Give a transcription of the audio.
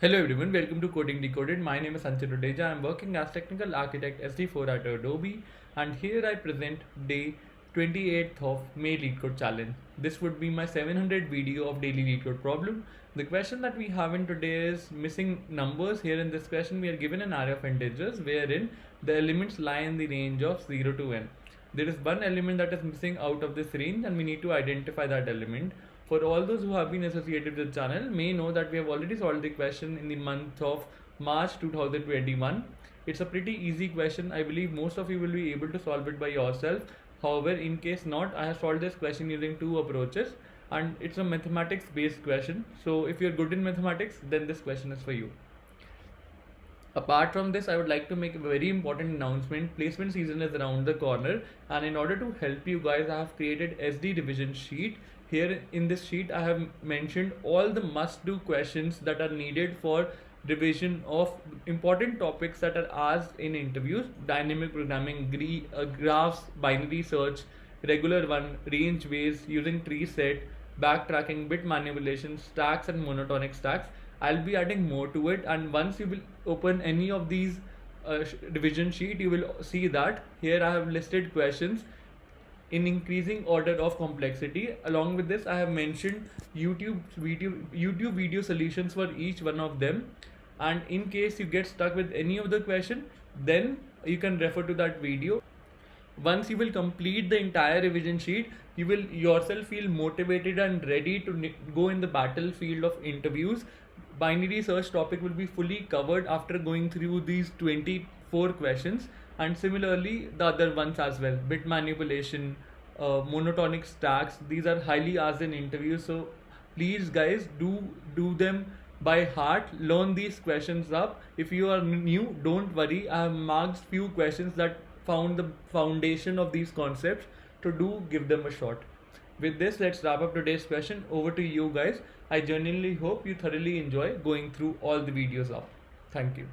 Hello everyone, welcome to Coding Decoded. My name is Sanchit Rodeja. I am working as Technical Architect SD4 at Adobe, and here I present day 28th of May Leetcode Challenge. This would be my 700 video of daily Leetcode problem. The question that we have in today is missing numbers. Here in this question we are given an array of integers wherein the elements lie in the range of 0 to n. There is one element that is missing out of this range and we need to identify that element. For all those who have been associated with the channel may know that we have already solved the question in the month of March 2021. It's a pretty easy question. I believe most of you will be able to solve it by yourself. However, in case not, I have solved this question using two approaches and it's a mathematics based question. So if you're good in mathematics, then this question is for you. Apart from this, I would like to make a very important announcement. Placement season is around the corner, and in order to help you guys, I have created SD revision sheet. Here in this sheet, I have mentioned all the must-do questions that are needed for revision of important topics that are asked in interviews: dynamic programming, graphs, binary search, regular one, range ways, using tree set, backtracking, bit manipulation, stacks, and monotonic stacks. I'll be adding more to it, and once you will open any of these revision sheet, you will see that here I have listed questions in increasing order of complexity. Along with this, I have mentioned YouTube video solutions for each one of them, and in case you get stuck with any of the question, then you can refer to that video. Once you will complete the entire revision sheet, you will yourself feel motivated and ready to go in the battlefield of interviews. Binary search topic will be fully covered after going through these 24 questions, and similarly the other ones as well: bit manipulation, monotonic stacks. These are highly asked in interviews, so please guys, do them by heart. Learn these questions up. If you are new, don't worry, I have marked few questions that found the foundation of these concepts, to give them a shot. With this, let's wrap up today's question. Over to you guys. I genuinely hope you thoroughly enjoy going through all the videos up. Thank you.